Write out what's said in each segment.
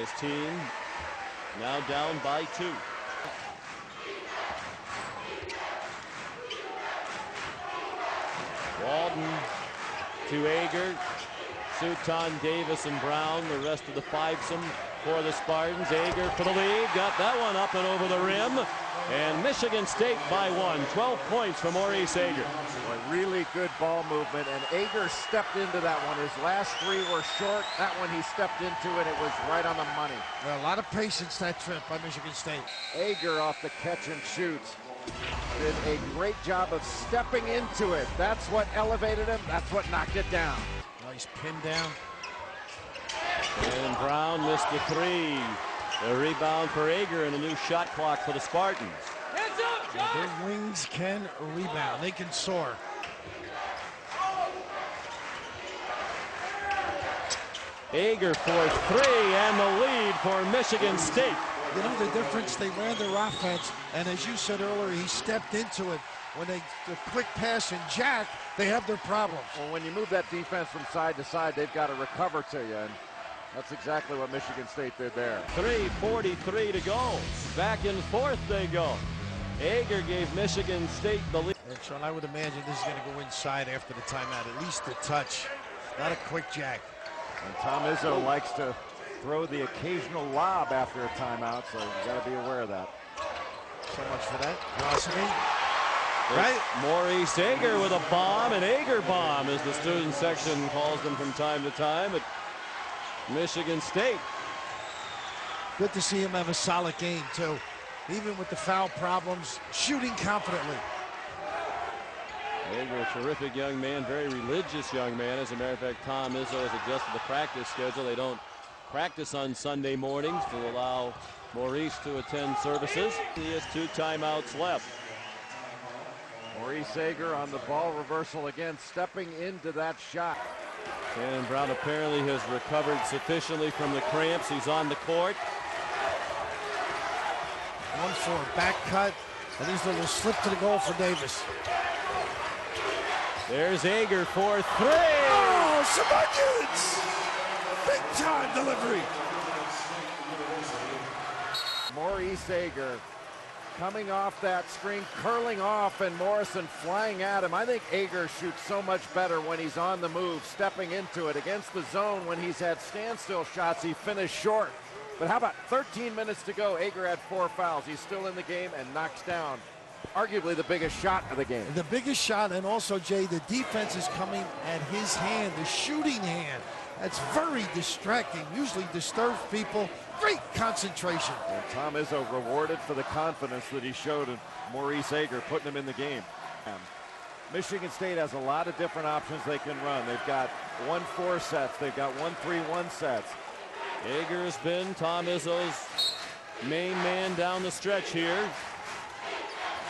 his team now down by 2. Walden to Ager, Suton, Davis, and Brown, the rest of the fivesome for the Spartans. Ager for the lead, got that one up and over the rim, and Michigan State by 1. 12 points for Maurice Ager. A really good ball movement, and Ager stepped into that one. His last 3 were short. That one he stepped into, and it was right on the money. Well, a lot of patience that trip by Michigan State. Ager off the catch and shoot did a great job of stepping into it. That's what elevated him. That's what knocked it down. Nice pin down. And Brown missed the 3. The rebound for Ager and a new shot clock for the Spartans. Hands up, John! Their wings can rebound. They can soar. Ager for 3 and the lead for Michigan State. You know the difference? They ran their offense, and as you said earlier, he stepped into it. When the quick pass and jack, they have their problems. Well, when you move that defense from side to side, they've got to recover to you, and that's exactly what Michigan State did there. 3:43 to go. Back and forth they go. Ager gave Michigan State the lead. And Sean, I would imagine this is going to go inside after the timeout, at least a touch, not a quick jack. And Tom Izzo likes to throw the occasional lob after a timeout, so you got to be aware of that. So much for that. Velocity. Right. Maurice Ager with a bomb, an Ager bomb, as the student section calls them from time to time at Michigan State. Good to see him have a solid game, too. Even with the foul problems, shooting confidently. Ager, a terrific young man, very religious young man. As a matter of fact, Tom Izzo has adjusted the practice schedule. They don't practice on Sunday mornings to allow Maurice to attend services. He has 2 timeouts left. Maurice Ager on the ball reversal again, stepping into that shot. And Brown apparently has recovered sufficiently from the cramps. He's on the court. 1-4 back cut, and there's a little slip to the goal for Davis. There's Ager for 3. Oh, some big time delivery. Maurice Ager coming off that screen, curling off, and Morrison flying at him. I think Ager shoots so much better when he's on the move, stepping into it. Against the zone, when he's had standstill shots, he finished short. But how about 13 minutes to go? Ager had 4 fouls. He's still in the game and knocks down arguably the biggest shot of the game. The biggest shot, and also, Jay, the defense is coming at his hand, the shooting hand. That's very distracting, usually disturbs people. Great concentration. And Tom Izzo rewarded for the confidence that he showed in Maurice Ager, putting him in the game. Michigan State has a lot of different options they can run. They've got 1-4 sets. They've got 1-3-1 sets. Ager has been Tom Izzo's main man down the stretch here.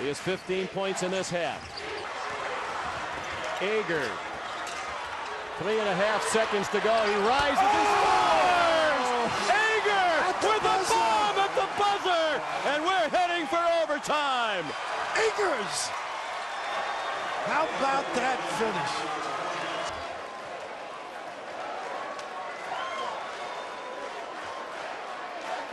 He has 15 points in this half. Ager, 3.5 seconds to go. He rises, he scores! Ager with a bomb at the buzzer, and we're heading for overtime. Agers! How about that finish?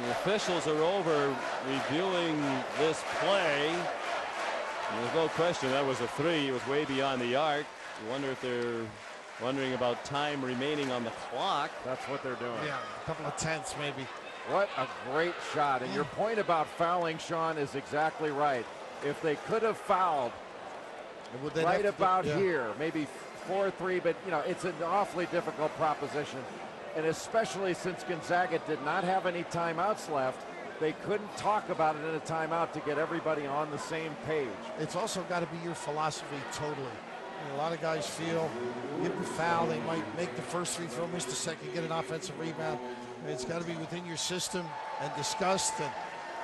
The officials are over reviewing this play. There's no question that was a 3. It was way beyond the arc. I wonder if they're wondering about time remaining on the clock. That's what they're doing. Yeah, a couple of tenths maybe. What a great shot. And your point about fouling, Sean, is exactly right. If they could have fouled right about here, maybe 4-3, but you know, it's an awfully difficult proposition. And especially since Gonzaga did not have any timeouts left, they couldn't talk about it in a timeout to get everybody on the same page. It's also got to be your philosophy totally. You know, a lot of guys feel, get the foul, they might make the first free throw, miss the second, get an offensive rebound. It's got to be within your system and discussed, and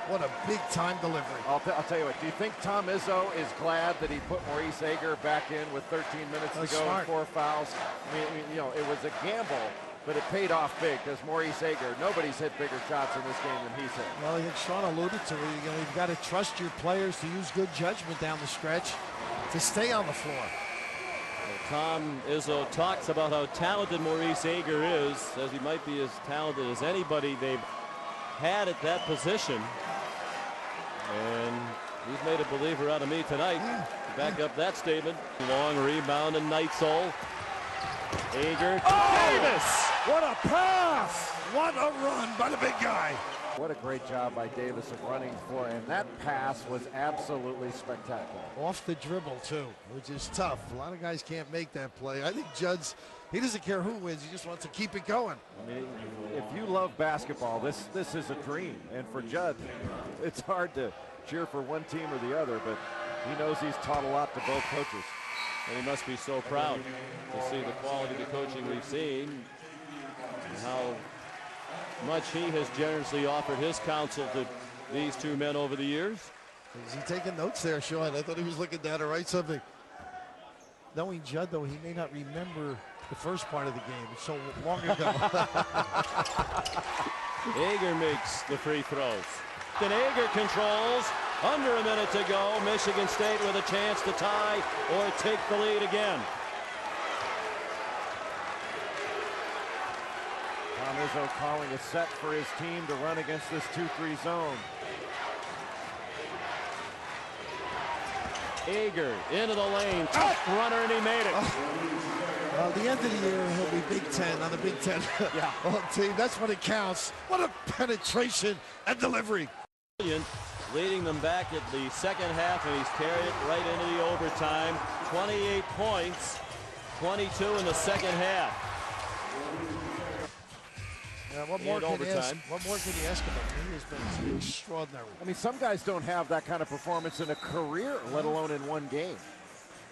what a big-time delivery. I'll tell you what, do you think Tom Izzo is glad that he put Maurice Ager back in with 13 minutes to go and 4 fouls? I mean, you know, it was a gamble, but it paid off big because Maurice Ager, nobody's hit bigger shots in this game than he's hit. Well, Sean alluded to it. You know, you've got to trust your players to use good judgment down the stretch to stay on the floor. Tom Izzo talks about how talented Maurice Ager is, says he might be as talented as anybody they've had at that position. And he's made a believer out of me tonight. To back up that statement. Long rebound and Neitzel. Ager to Davis. What a pass! What a run by the big guy. What a great job by Davis of running for, and that pass was absolutely spectacular. Off the dribble, too, which is tough. A lot of guys can't make that play. I think Judd's, he doesn't care who wins. He just wants to keep it going. I mean, if you love basketball, this is a dream. And for Judd, it's hard to cheer for one team or the other, but he knows he's taught a lot to both coaches. And he must be so proud to see the quality of the coaching we've seen and how much he has generously offered his counsel to these two men over the years. Is he taking notes there, Sean? I thought he was looking down to write something. Knowing Judd, though, he may not remember the first part of the game. It's so long ago. Ager makes the free throws. Then Ager controls. Under a minute to go. Michigan State with a chance to tie or take the lead again. Tom Izzo calling a set for his team to run against this 2-3 zone. Ager into the lane. Tough runner, and he made it. Well, the end of the year, he'll be Big Ten on the Big Ten team. That's when it counts. What a penetration and delivery. Leading them back at the second half, and he's carried it right into the overtime. 28 points, 22 in the second half. Yeah, what more can you ask of him? He has been extraordinary. I mean, some guys don't have that kind of performance in a career, let alone in one game.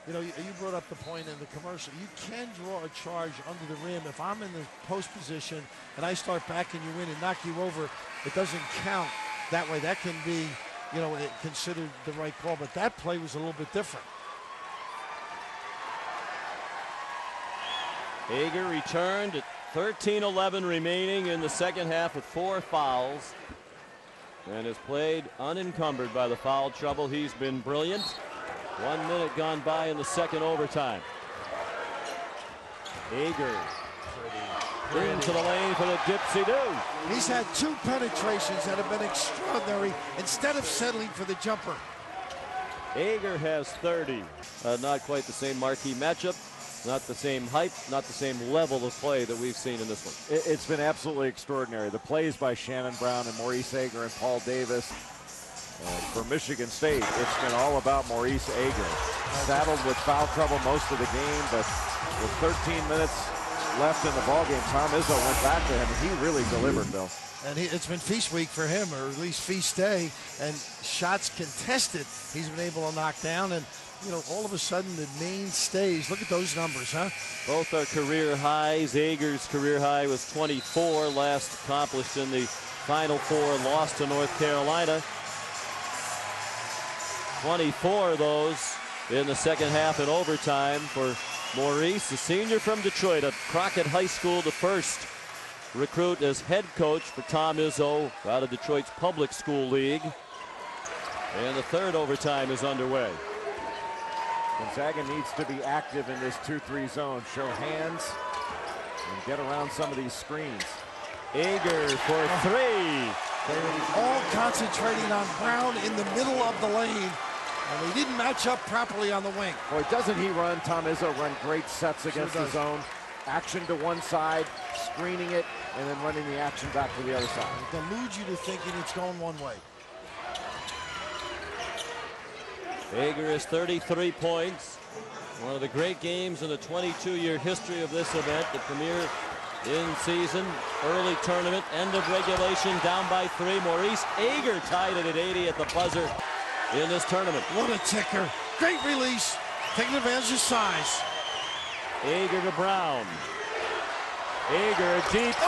You know, you brought up the point in the commercial. You can draw a charge under the rim. If I'm in the post position and I start backing you in and knock you over, it doesn't count that way. That can be, you know, considered the right call. But that play was a little bit different. Ager returned at 13-11 remaining in the second half with 4 fouls and has played unencumbered by the foul trouble. He's been brilliant. 1 minute gone by in the second overtime. Ager into the lane for the dipsy-do. He's had 2 penetrations that have been extraordinary instead of settling for the jumper. Ager has 30. Not quite the same marquee matchup. Not the same height, not the same level of play that we've seen in this one. It's been absolutely extraordinary. The plays by Shannon Brown and Maurice Ager and Paul Davis. For Michigan State, it's been all about Maurice Ager. Saddled with foul trouble most of the game, but with 13 minutes left in the ballgame, Tom Izzo went back to him, and he really delivered, Bill. And it's been feast week for him, or at least feast day, and shots contested he's been able to knock down. And you know, all of a sudden the mainstays, look at those numbers, huh? Both are career highs. Ager's career high was 24, last accomplished in the Final Four, lost to North Carolina. 24 of those in the second half in overtime for Maurice, the senior from Detroit, at Crockett High School, the first recruit as head coach for Tom Izzo out of Detroit's public school league. And the third overtime is underway. Gonzaga needs to be active in this 2-3 zone. Show hands and get around some of these screens. Ager for 3. They're all concentrating on Brown in the middle of the lane, and they didn't match up properly on the wing. Boy, doesn't he run, Tom Izzo run great sets against the zone. Action to one side, screening it, and then running the action back to the other side. It deludes you to thinking it's going one way. Ager is 33 points. One of the great games in the 22-year history of this event. The premier in-season, early tournament, end of regulation, down by 3. Maurice Ager tied it at 80 at the buzzer in this tournament. What a ticker. Great release. Taking advantage of size. Ager to Brown. Ager, deep 3!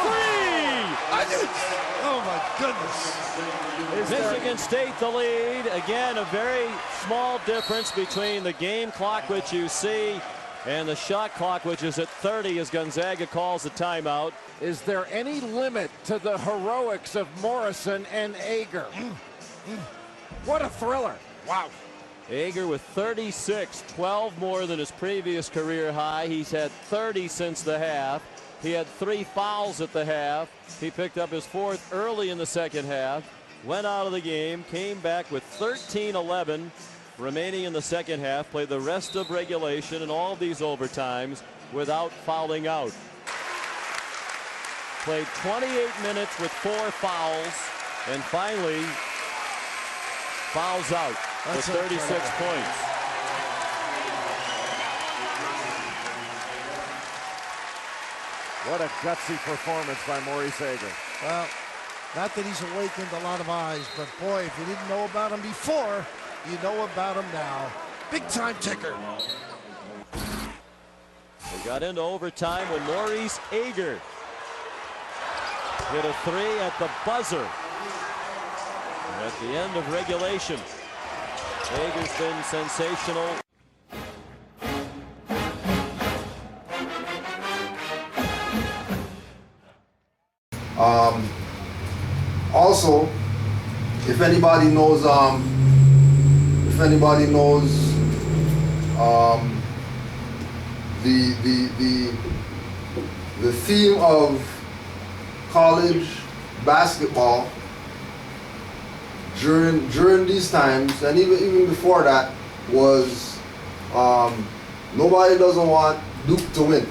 Oh, my goodness. Michigan State the lead. Again, a very small difference between the game clock, which you see, and the shot clock, which is at 30 as Gonzaga calls a timeout. Is there any limit to the heroics of Morrison and Ager? What a thriller. Wow. Ager with 36, 12 more than his previous career high. He's had 30 since the half. He had 3 fouls at the half. He picked up his 4th early in the second half, went out of the game, came back with 13-11 remaining in the second half, played the rest of regulation and all of these overtimes without fouling out. Played 28 minutes with 4 fouls, and finally fouls out with 36 points. What a gutsy performance by Maurice Ager. Well, not that he's awakened a lot of eyes, but boy, if you didn't know about him before, you know about him now. Big time ticker. We got into overtime when Maurice Ager hit a 3 at the buzzer at the end of regulation. Ager's been sensational. Also, if anybody knows the theme of college basketball during these times, and even before that, was nobody doesn't want Duke to win.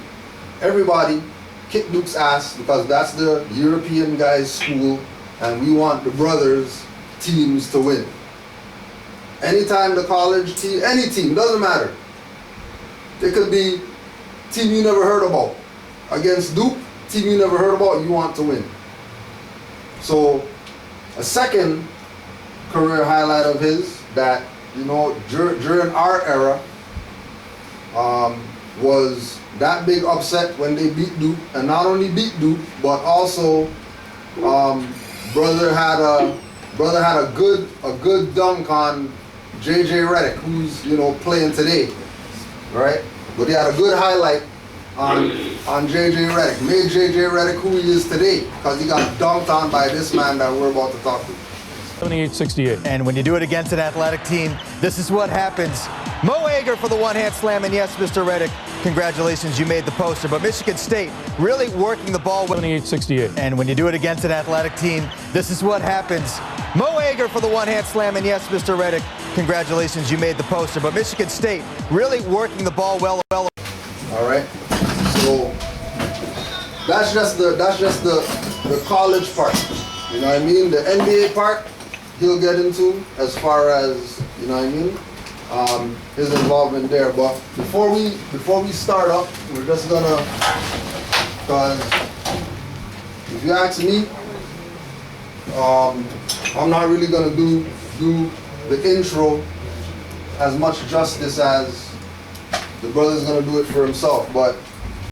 Everybody kick Duke's ass because that's the European guys' school, and we want the brothers teams to win. Anytime the college team, any team, doesn't matter. It could be team you never heard about. Against Duke, team you never heard about, you want to win. So a second career highlight of his that, you know, during our era was that big upset when they beat Duke, and not only beat Duke, but also brother had a good dunk on JJ Redick, who's, you know, playing today, right? But he had a good highlight on JJ Redick, made JJ Redick who he is today, because he got dunked on by this man that we're about to talk to. 78-68. And when you do it against an athletic team, this is what happens. Mo Ager for the one-hand slam, and yes, Mr. Redick, congratulations, you made the poster. But Michigan State really working the ball. 78-68. And when you do it against an athletic team, this is what happens. Mo Ager for the one-hand slam, and yes, Mr. Redick, congratulations, you made the poster. But Michigan State really working the ball well. All right. So that's just the college part. You know what I mean? The NBA part he'll get into as far as, you know what I mean, his involvement there. But before we start up, we're just gonna, because if you ask me, I'm not really gonna do the intro as much justice as the brother's gonna do it for himself. But